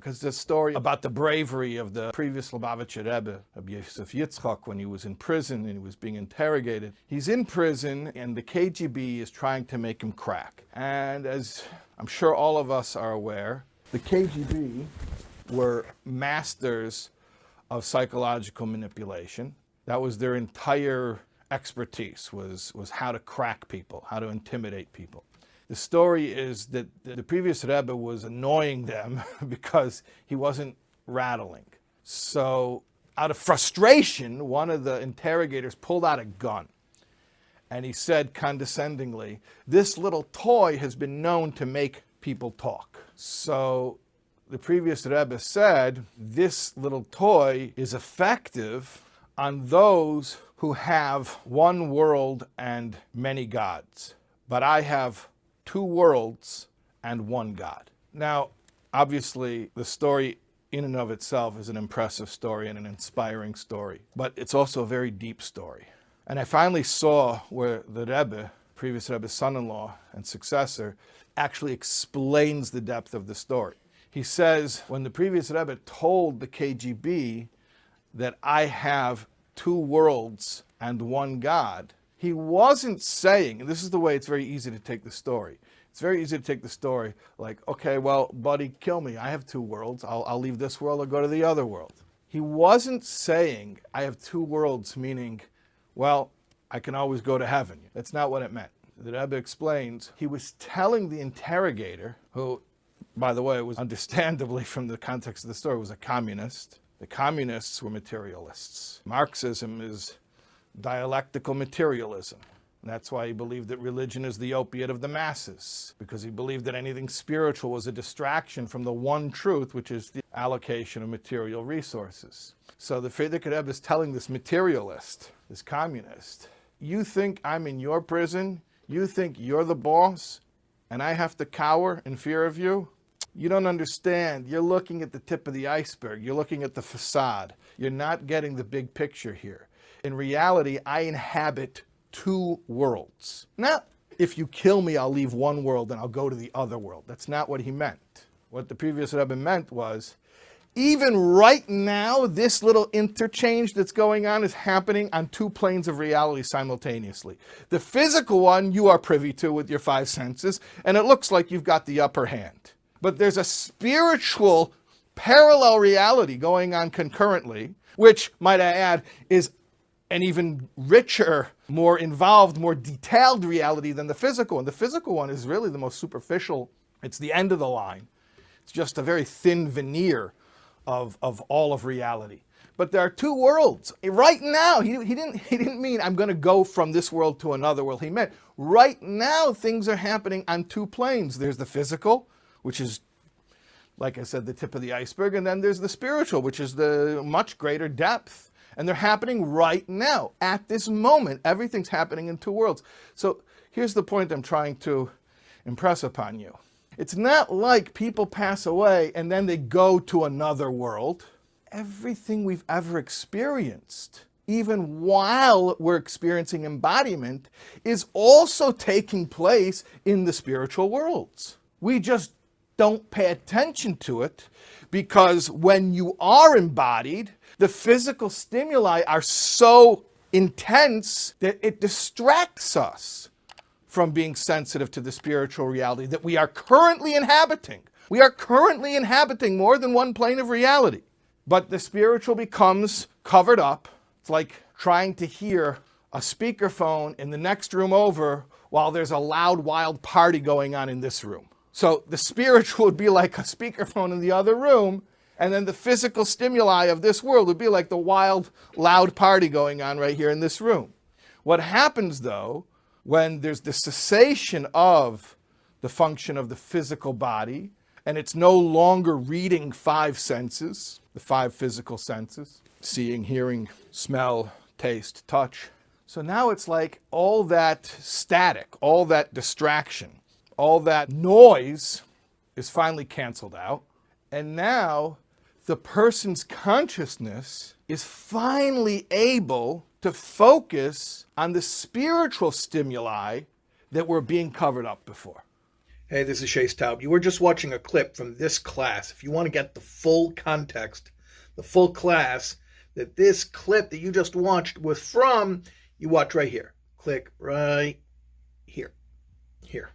because the story about the bravery of the previous Lubavitcher Rebbe, Rabbi Yosef Yitzchak, when he was in prison and he was being interrogated. He's in prison and the KGB is trying to make him crack. And as I'm sure all of us are aware, the KGB were masters of psychological manipulation. That was their entire expertise, was how to crack people, how to intimidate people. The story is that the previous Rebbe was annoying them because he wasn't rattling. So out of frustration, one of the interrogators pulled out a gun. And he said condescendingly, "This little toy has been known to make people talk." So the previous Rebbe said, "This little toy is effective on those who have one world and many gods. But I have two worlds and one God." Now, obviously, the story in and of itself is an impressive story and an inspiring story, but it's also a very deep story. And I finally saw where the Rebbe, previous Rebbe's son-in-law and successor, actually explains the depth of the story. He says, when the previous Rebbe told the KGB that I have two worlds and one God, he wasn't saying, and this is the way it's very easy to take the story. It's very easy to take the story like, okay, well, buddy, kill me. I have two worlds. I'll leave this world or go to the other world. He wasn't saying I have two worlds, meaning, well, I can always go to heaven. That's not what it meant. The Rebbe explains, he was telling the interrogator, who, by the way, was understandably from the context of the story, was a communist. The communists were materialists. Marxism is dialectical materialism. And that's why he believed that religion is the opiate of the masses, because he believed that anything spiritual was a distraction from the one truth, which is the allocation of material resources. So the Frierdiker Rebbe is telling this materialist, this communist, you think I'm in your prison? You think you're the boss and I have to cower in fear of you? You don't understand. You're looking at the tip of the iceberg. You're looking at the facade. You're not getting the big picture here. In reality, I inhabit two worlds. Not, if you kill me, I'll leave one world and I'll go to the other world. That's not what he meant. What the previous Rebbe meant was, even right now, this little interchange that's going on is happening on two planes of reality simultaneously. The physical one you are privy to with your five senses, and it looks like you've got the upper hand. But there's a spiritual parallel reality going on concurrently, which, might I add, is an even richer, more involved, more detailed reality than the physical one. The physical one is really the most superficial. It's the end of the line. It's just a very thin veneer of all of reality. But there are two worlds. Right now, he didn't mean I'm going to go from this world to another world. He meant right now things are happening on two planes. There's the physical, which is, like I said, the tip of the iceberg, and then there's the spiritual, which is the much greater depth. And they're happening right now, at this moment. Everything's happening in two worlds. So here's the point I'm trying to impress upon you. It's not like people pass away and then they go to another world. Everything we've ever experienced, even while we're experiencing embodiment, is also taking place in the spiritual worlds. We just don't pay attention to it because when you are embodied, the physical stimuli are so intense that it distracts us from being sensitive to the spiritual reality that we are currently inhabiting. We are currently inhabiting more than one plane of reality. But the spiritual becomes covered up. It's like trying to hear a speakerphone in the next room over while there's a loud, wild party going on in this room. So the spiritual would be like a speakerphone in the other room, and then the physical stimuli of this world would be like the wild, loud party going on right here in this room. What happens, though, when there's the cessation of the function of the physical body, and it's no longer reading five senses, the five physical senses, seeing, hearing, smell, taste, touch. So now it's like all that static, all that distraction, all that noise is finally canceled out. And now the person's consciousness is finally able to focus on the spiritual stimuli that were being covered up before. Hey, this is Shais Taub. You were just watching a clip from this class. If you want to get the full context, the full class that this clip that you just watched was from, you watch right here. Click right here. Here.